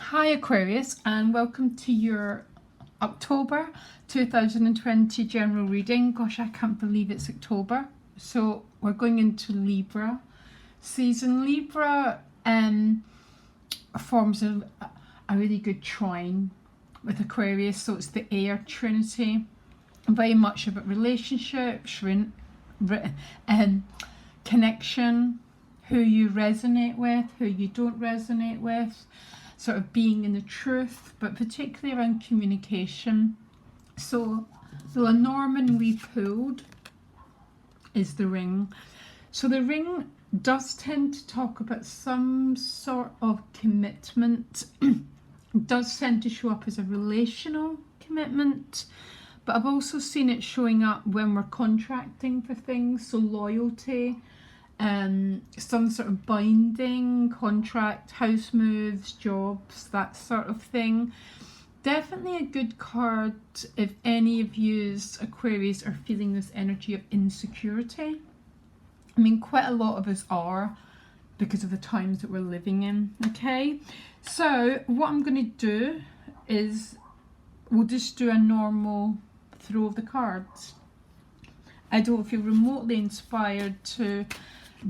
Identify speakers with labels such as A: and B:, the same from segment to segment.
A: Hi Aquarius, and welcome to your October 2020 general reading. Gosh, I can't believe it's October. So we're going into Libra season. Libra forms a really good trine with Aquarius, so it's the air trinity, very much about relationships, connection, who you resonate with, who you don't resonate with, sort of being in the truth, but particularly around communication. So the Lenormand we pulled is the ring. So the ring does tend to talk about some sort of commitment. Does tend to show up as a relational commitment, but I've also seen it showing up when we're contracting for things, so loyalty, some sort of binding contract, house moves, jobs, that sort of thing. Definitely a good card if any of yous Aquarius are feeling this energy of insecurity. I mean, quite a lot of us are, because of the times that we're living in. Okay, so what I'm going to do is we'll just do a normal throw of the cards. I don't feel remotely inspired to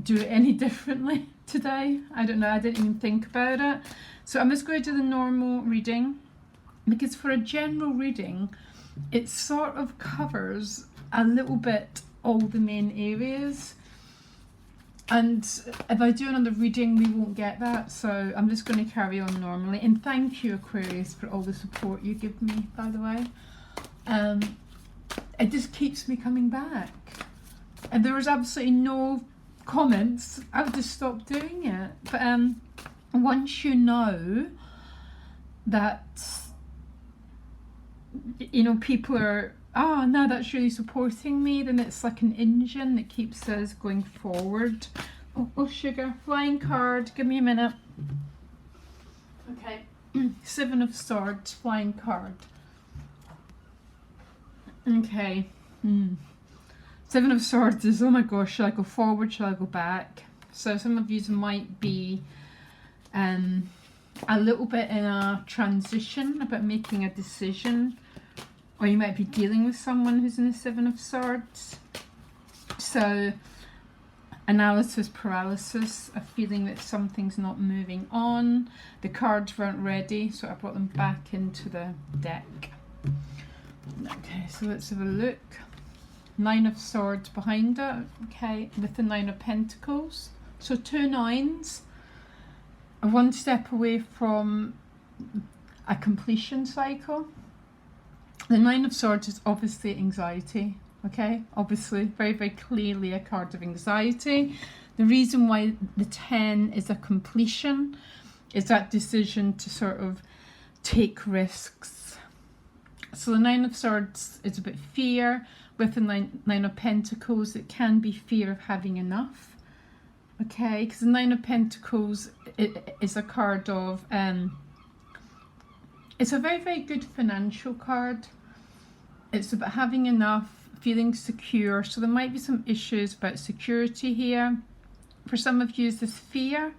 A: do it any differently today. I don't know, I didn't even think about it. So I'm just going to do the normal reading, because for a general reading it sort of covers a little bit all the main areas, and if I do another reading we won't get that, so I'm just going to carry on normally. And thank you Aquarius for all the support you give me, by the way. It just keeps me coming back, and there was absolutely no comments, I would just stop doing it. But once you know that, you know, people are, oh no, that's really supporting me, then it's like an engine that keeps us going forward. Oh sugar, flying card, give me a minute. Okay, Seven of Swords, flying card. Okay. Seven of Swords is, oh my gosh, shall I go forward, shall I go back? So some of you might be a little bit in a transition about making a decision, or you might be dealing with someone who's in the Seven of Swords. So analysis paralysis, a feeling that something's not moving on. The cards weren't ready, so I brought them back into the deck. Okay, so let's have a look. Nine of Swords behind it, okay, with the Nine of Pentacles. So two nines are one step away from a completion cycle. The Nine of Swords is obviously anxiety, okay, obviously very, very clearly a card of anxiety. The reason why the 10 is a completion is that decision to sort of take risks. So the Nine of Swords is a bit fear. With the Nine of Pentacles, it can be fear of having enough. Okay, because the Nine of Pentacles is a card of, it's a very, very good financial card. It's about having enough, feeling secure. So there might be some issues about security here. For some of you, this fear.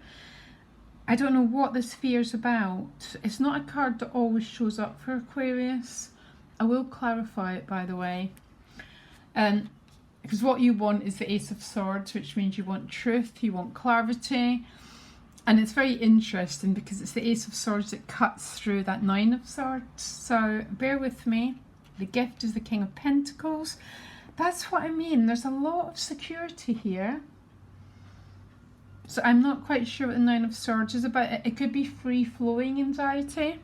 A: I don't know what this fear is about. It's not a card that always shows up for Aquarius. I will clarify it, by the way. Because what you want is the Ace of Swords, which means you want truth, you want clarity. And it's very interesting because it's the Ace of Swords that cuts through that Nine of Swords. So bear with me. The gift is the King of Pentacles. That's what I mean. There's a lot of security here. So I'm not quite sure what the Nine of Swords is about. It could be free-flowing anxiety.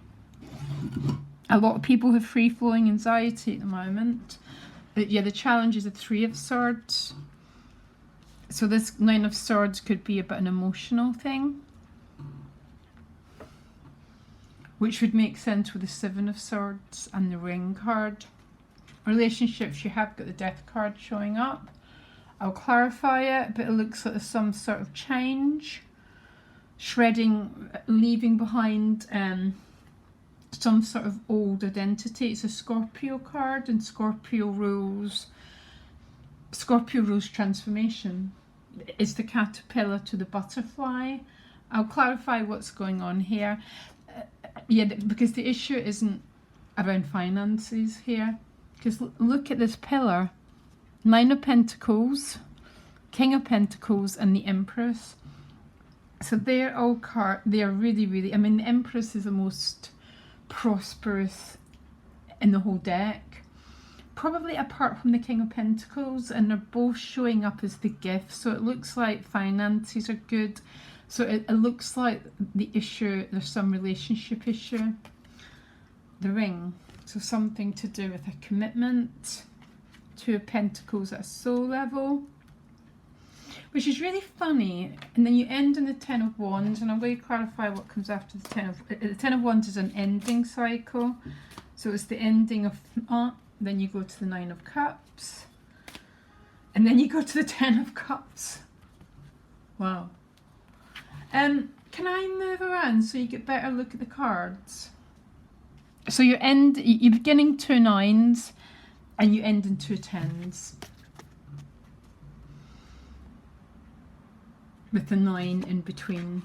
A: A lot of people have free-flowing anxiety at the moment. But yeah, the challenge is the Three of Swords. So this Nine of Swords could be about an emotional thing, which would make sense with the Seven of Swords and the Ring card. Relationships, you have got the Death card showing up. I'll clarify it, but it looks like there's some sort of change, shredding, leaving behind some sort of old identity. It's a Scorpio card, and Scorpio rules transformation. It's the caterpillar to the butterfly. I'll clarify what's going on here. Yeah, because the issue isn't around finances here. Because look at this pillar. 9 of Pentacles, King of Pentacles, and the Empress. So they're all they're really, really, I mean, the Empress is the most prosperous in the whole deck. Probably apart from the King of Pentacles, and they're both showing up as the gift. So it looks like finances are good. So it looks like the issue, there's some relationship issue. The Ring, so something to do with a commitment. 2 of Pentacles at a soul level, which is really funny. And then you end on the 10 of Wands, and I'm going to clarify what comes after the 10 of... The 10 of Wands is an ending cycle. So it's the ending of... then you go to the 9 of Cups. And then you go to the 10 of Cups. Wow. Can I move around so you get better look at the cards? So you're beginning 2 9s and you end in 2 10s. With the 9 in between.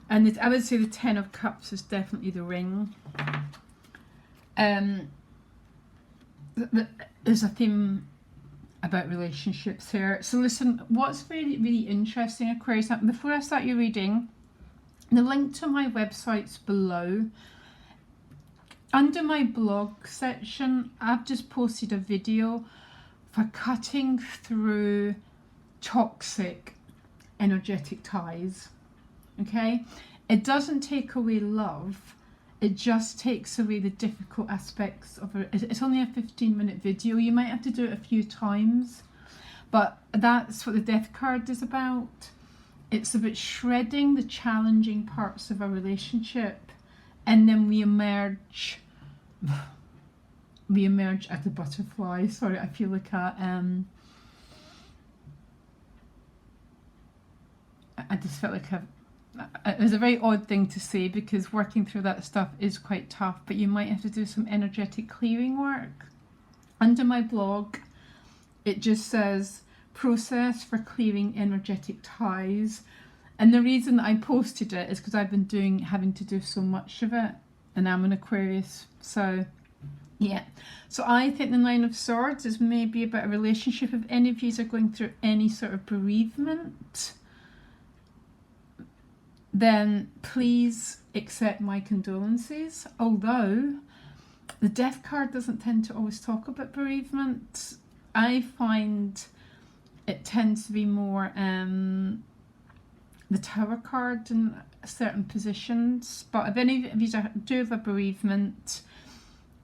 A: And I would say the 10 of Cups is definitely the Ring. There's a theme about relationships here. So listen, what's really, really interesting, Aquarius, before I start your reading, the link to my website's below. Under my blog section, I've just posted a video for cutting through toxic energetic ties. Okay, it doesn't take away love, it just takes away the difficult aspects of it. It's only a 15-minute video. You might have to do it a few times, but that's what the Death card is about. It's about shredding the challenging parts of a relationship, and then we emerge as a butterfly. Sorry, I feel like I just felt like it was a very odd thing to say, because working through that stuff is quite tough, but you might have to do some energetic clearing work. Under my blog, it just says process for clearing energetic ties. And the reason that I posted it is because I've been having to do so much of it, and I'm an Aquarius, so yeah. So I think the 9 of Swords is maybe about a relationship. If any of you are going through any sort of bereavement, then please accept my condolences. Although the Death card doesn't tend to always talk about bereavement, I find it tends to be more the Tower card in certain positions. But if any of you do have a bereavement,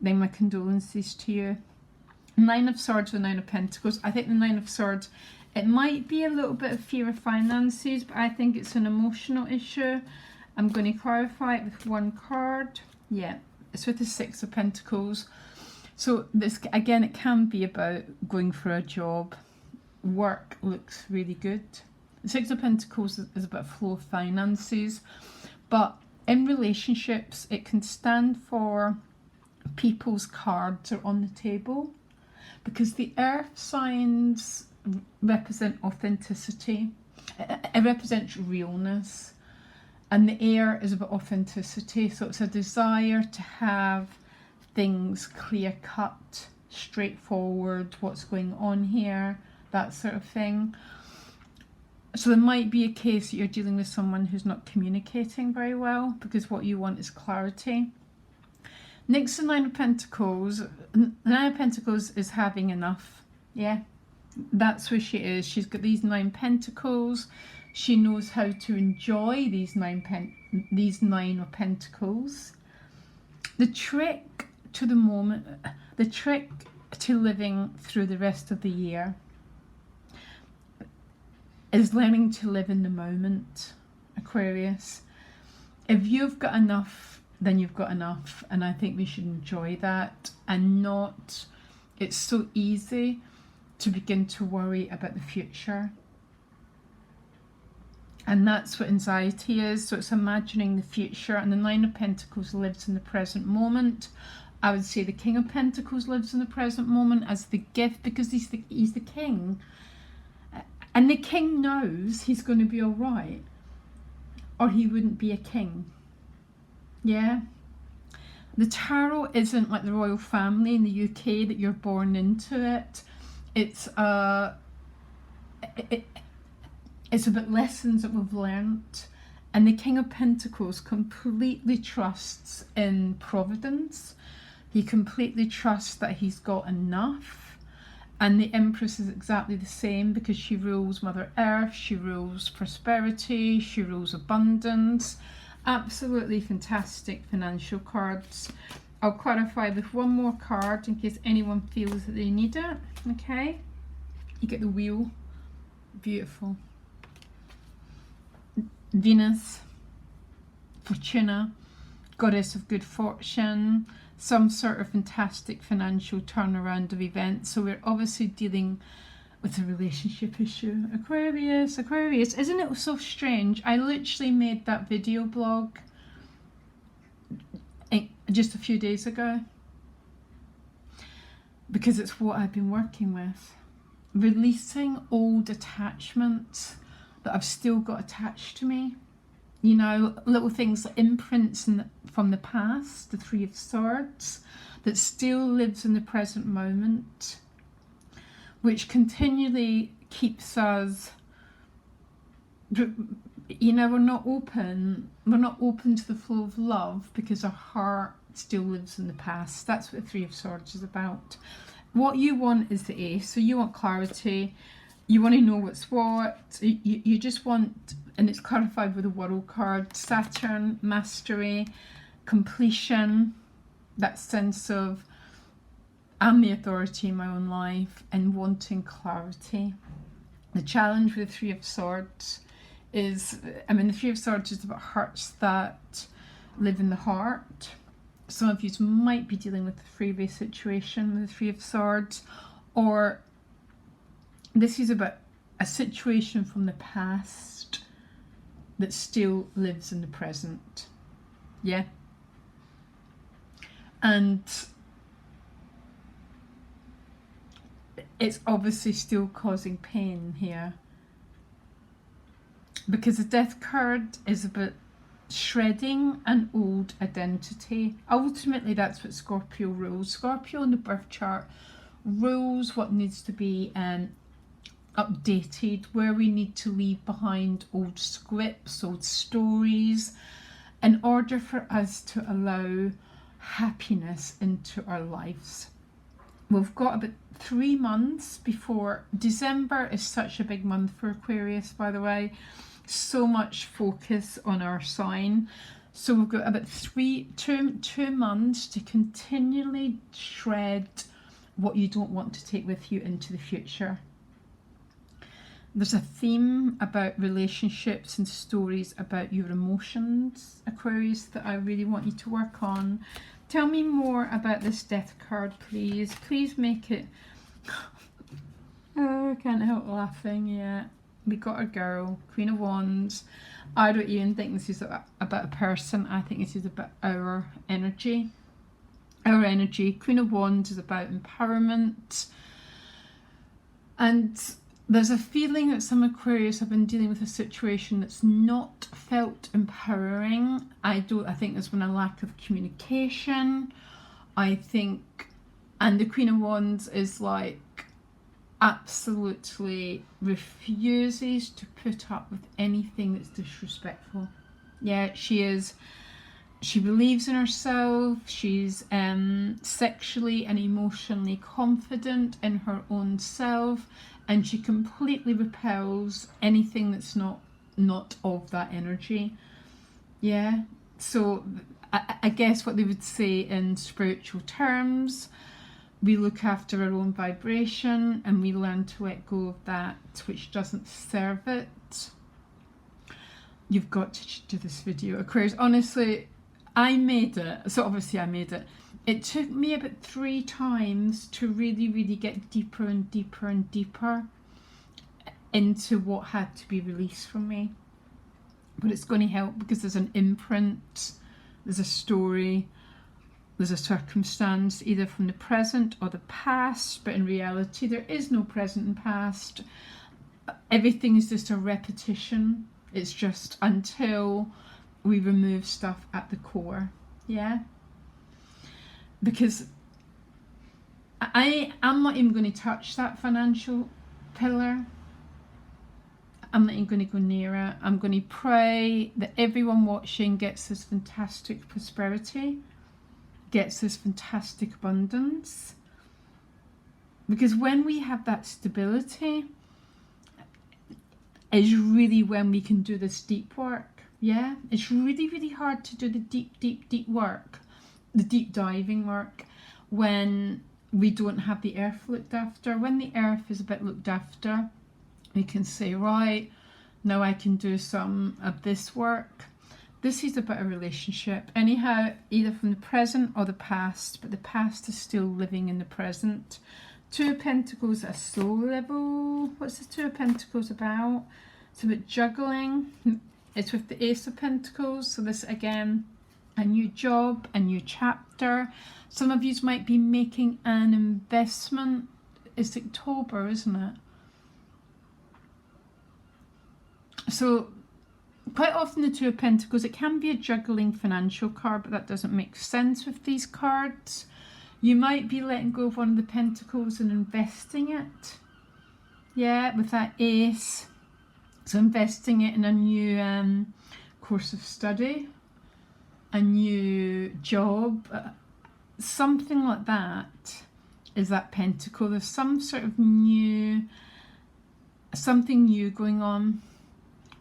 A: then my condolences to you. 9 of Swords or 9 of Pentacles. I think the 9 of Swords, it might be a little bit of fear of finances, but I think it's an emotional issue. I'm going to clarify it with one card. Yeah, it's with the 6 of Pentacles. So this, again, it can be about going for a job. Work looks really good. The 6 of Pentacles is about flow of finances. But in relationships, it can stand for people's cards are on the table. Because the earth signs represent authenticity. It represents realness. And the air is about authenticity. So it's a desire to have things clear cut, straightforward, what's going on here, that sort of thing. So there might be a case that you're dealing with someone who's not communicating very well, because what you want is clarity. Next to 9 of Pentacles, 9 of Pentacles is having enough. Yeah, that's where she is. She's got these 9 Pentacles. She knows how to enjoy these 9 of Pentacles. The trick to the moment, the trick to living through the rest of the year is learning to live in the moment, Aquarius. If you've got enough, then you've got enough, and I think we should enjoy that and not, it's so easy to begin to worry about the future, and that's what anxiety is. So it's imagining the future, and the 9 of Pentacles lives in the present moment. I would say the King of Pentacles lives in the present moment as the gift, because he's the king, and the king knows he's going to be all right, or he wouldn't be a king. Yeah. The tarot isn't like the royal family in the UK that you're born into it. It's it's about lessons that we've learnt. And the King of Pentacles completely trusts in providence. He completely trusts that he's got enough. And the Empress is exactly the same, because she rules Mother Earth, she rules prosperity, she rules abundance. Absolutely fantastic financial cards. I'll clarify with one more card in case anyone feels that they need it. Okay, you get the wheel. Beautiful. Venus, Fortuna, goddess of good fortune, some sort of fantastic financial turnaround of events. So we're obviously dealing with a relationship issue. Aquarius, isn't it so strange? I literally made that video blog just a few days ago because it's what I've been working with. Releasing old attachments that I've still got attached to me. You know, little things like imprints from the past, the Three of Swords, that still lives in the present moment, which continually keeps us, you know, we're not open to the flow of love because our heart still lives in the past. That's what the Three of Swords is about. What you want is the Ace, so you want clarity, you want to know what's what, you just want, and it's clarified with the World card, Saturn, mastery, completion, that sense of I'm the authority in my own life, and wanting clarity. The challenge with the Three of Swords is, I mean, the Three of Swords is about hurts that live in the heart. Some of you might be dealing with a freebie situation with the Three of Swords, or this is about a situation from the past that still lives in the present. Yeah. And it's obviously still causing pain here, because the Death card is about shredding an old identity. Ultimately, that's what Scorpio rules. Scorpio in the birth chart rules what needs to be updated, where we need to leave behind old scripts, old stories, in order for us to allow happiness into our lives. We've got about 3 months before December is such a big month for Aquarius, by the way. So much focus on our sign. So we've got about two months to continually shred what you don't want to take with you into the future. There's a theme about relationships and stories about your emotions, Aquarius, that I really want you to work on. Tell me more about this Death card, please. Please make it... Oh, I can't help laughing. Yeah, we got a girl, Queen of Wands. I don't even think this is about a person. I think this is about our energy. Our energy. Queen of Wands is about empowerment. And there's a feeling that some Aquarius have been dealing with a situation that's not felt empowering. I think there's been a lack of communication. I think, and the Queen of Wands is like absolutely refuses to put up with anything that's disrespectful. Yeah, she is. She believes in herself. She's sexually and emotionally confident in her own self, and she completely repels anything that's not of that energy. Yeah, so I guess what they would say in spiritual terms, we look after our own vibration and we learn to let go of that which doesn't serve it. You've got to do this video, Aquarius. Honestly, I made it. So obviously I made it. It took me about 3 times to really, really get deeper and deeper and deeper into what had to be released from me. But it's going to help because there's an imprint, there's a story, there's a circumstance, either from the present or the past, but in reality there is no present and past. Everything is just a repetition. It's just until we remove stuff at the core. Yeah, because I'm not even going to touch that financial pillar. I'm not even going to go near it. I'm going to pray that everyone watching gets this fantastic prosperity, gets this fantastic abundance. Because when we have that stability, is really when we can do this deep work. Yeah, it's really, really hard to do the deep work, the deep diving work, when we don't have the earth looked after. When the earth is a bit looked after, we can say, right, now I can do some of this work. This is about a relationship, anyhow, either from the present or the past, but the past is still living in the present. Two of Pentacles at a soul level. What's the Two of Pentacles about? It's about juggling. It's with the Ace of Pentacles. So this, again, a new job, a new chapter. Some of you might be making an investment. It's October, isn't it? So quite often the Two of Pentacles, it can be a juggling financial card, but that doesn't make sense with these cards. You might be letting go of one of the Pentacles and investing it. Yeah, with that Ace. So investing it in a new course of study, a new job, something like that is that Pentacle. There's some sort of something new going on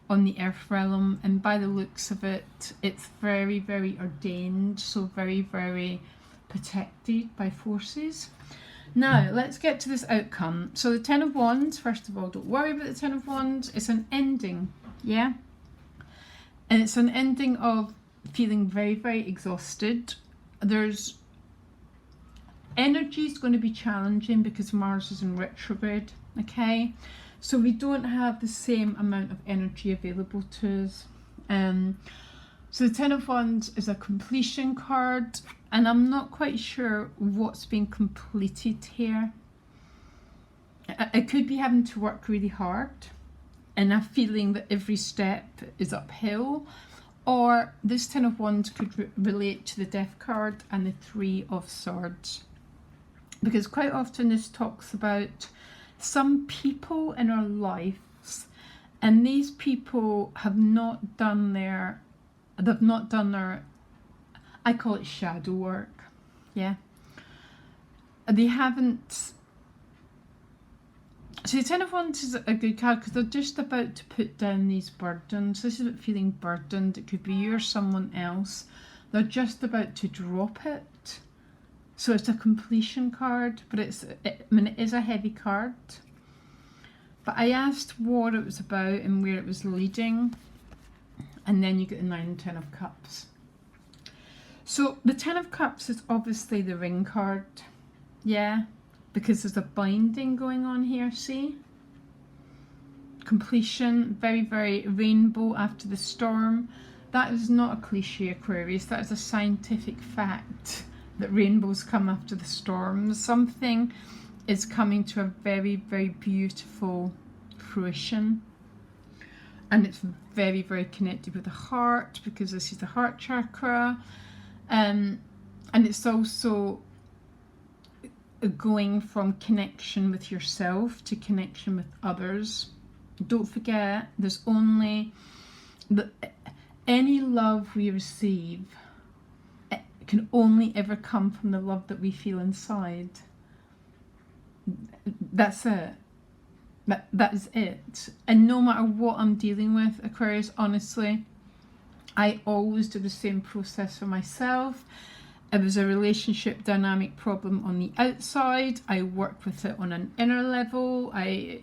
A: the earth realm, and by the looks of it, it's very, very ordained, so very, very protected by forces. Now, let's get to this outcome. So the Ten of Wands, first of all, don't worry about the Ten of Wands. It's an ending, yeah? And it's an ending of feeling very, very exhausted. There's energy is going to be challenging because Mars is in retrograde, okay? So we don't have the same amount of energy available to us. So the Ten of Wands is a completion card, and I'm not quite sure what's being completed here. I could be having to work really hard and a feeling that every step is uphill, or this Ten of Wands could relate to the Death card and the Three of Swords, because quite often this talks about some people in our lives, and these people have not done their, I call it shadow work, yeah. They haven't. So the Ten of Wands is a good card because they're just about to put down these burdens. This is about feeling burdened. It could be you or someone else. They're just about to drop it. So it's a completion card, but it is a heavy card. But I asked what it was about and where it was leading. And then you get the 9 and 10 of Cups. So the 10 of Cups is obviously the ring card. Yeah, because there's a binding going on here, see? Completion, very, very rainbow after the storm. That is not a cliche, Aquarius. That is a scientific fact that rainbows come after the storm. Something is coming to a very, very beautiful fruition. And it's very, very connected with the heart, because this is the heart chakra. And it's also going from connection with yourself to connection with others. Don't forget, there's only any love we receive, it can only ever come from the love that we feel inside. That's it. That is it. And no matter what I'm dealing with, Aquarius, honestly, I always do the same process for myself. It was a relationship dynamic problem on the outside. I work with it on an inner level. I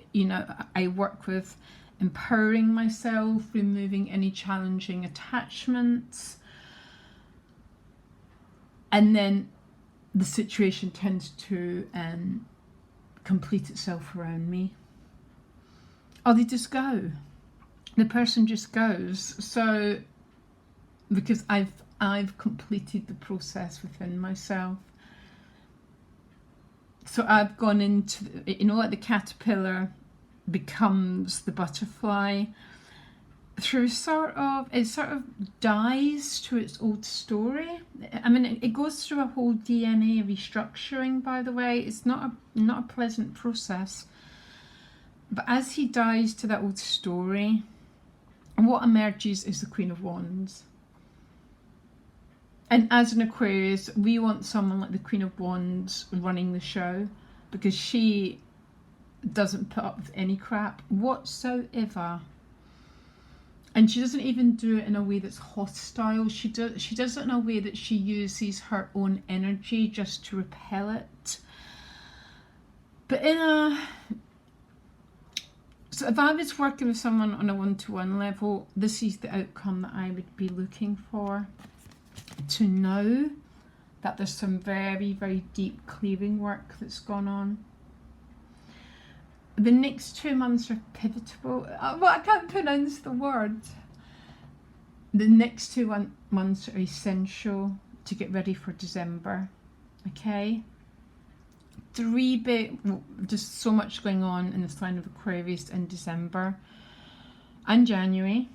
A: work with empowering myself, removing any challenging attachments. And then the situation tends to complete itself around me. Or they just go. The person just goes. So, because I've completed the process within myself. So I've gone into, like the caterpillar becomes the butterfly. through it sort of dies to its old story. I mean, it goes through a whole DNA restructuring, by the way. It's not a pleasant process. But as he dies to that old story, what emerges is the Queen of Wands. And as an Aquarius, we want someone like the Queen of Wands running the show, because she doesn't put up with any crap whatsoever. And she doesn't even do it in a way that's hostile. She does it in a way that she uses her own energy just to repel it. But so if I was working with someone on a one-to-one level, this is the outcome that I would be looking for. To know that there's some very, very deep clearing work that's gone on. The next 2 months are pivotal. Well, I can't pronounce the word. The next 2 months are essential to get ready for December. Okay? Just so much going on in the sign of Aquarius in December and January.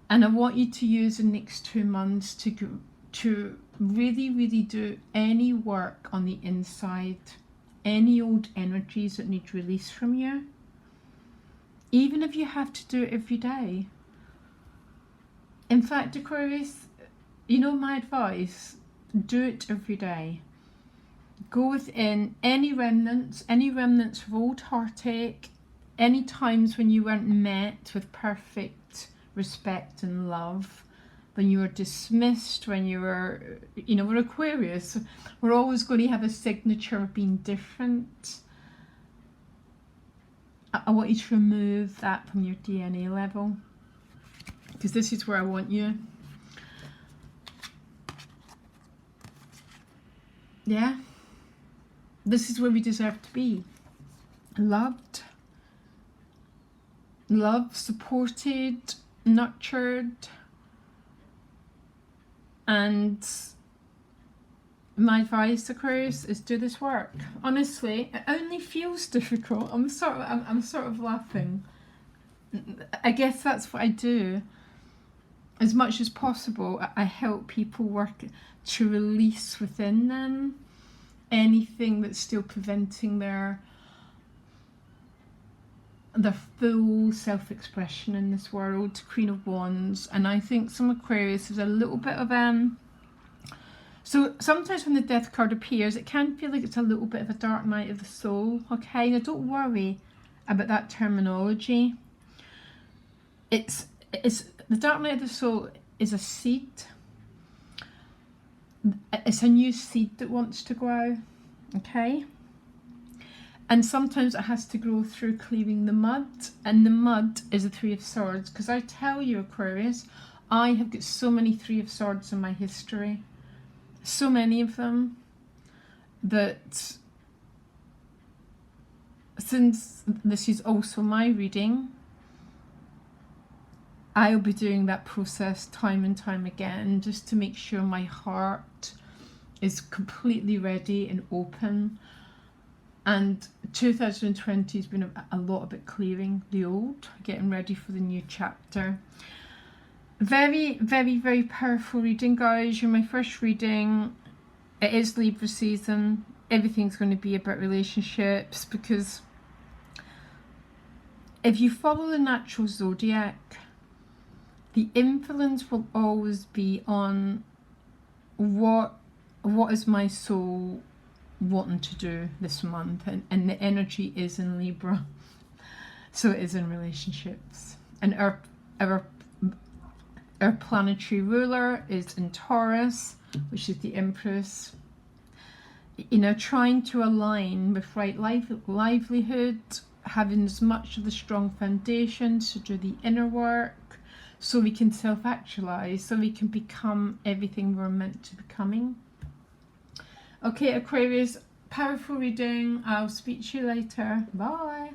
A: And I want you to use the next 2 months to really, really do any work on the inside. Any old energies that need release from you, even if you have to do it every day. In fact, Aquarius, you know my advice, do it every day. Go within any remnants of old heartache, any times when you weren't met with perfect respect and love, when you were dismissed, when you were, we're Aquarius, we're always going to have a signature of being different. I want you to remove that from your DNA level, because this is where I want you. Yeah, this is where we deserve to be. Loved, supported, nurtured. And my advice, Aquarius, is do this work. Honestly, it only feels difficult. I'm sort of laughing. I guess that's what I do. As much as possible, I help people work to release within them anything that's still preventing their full self-expression in this world. Queen of Wands. And I think some Aquarius is a little bit of so sometimes when the death card appears, it can feel like it's a little bit of a dark night of the soul. Okay, now don't worry about that terminology. It's the dark night of the soul is a seed. It's a new seed that wants to grow. Okay. And sometimes it has to grow through clearing the mud. And the mud is the Three of Swords. Because I tell you, Aquarius, I have got so many Three of Swords in my history. So many of them. That since this is also my reading, I'll be doing that process time and time again. Just to make sure my heart is completely ready and open. And 2020 has been a lot about clearing the old, getting ready for the new chapter. Very, very, very powerful reading, guys. You're my first reading. It is Libra season. Everything's going to be about relationships, because if you follow the natural zodiac, the influence will always be on what is my soul wanting to do this month, and the energy is in Libra, so it is in relationships. And our planetary ruler is in Taurus, which is the Empress. Trying to align with right livelihood, having as much of the strong foundations to do the inner work, so we can self-actualize, so we can become everything we're meant to becoming. Okay, Aquarius, powerful reading. I'll speak to you later. Bye.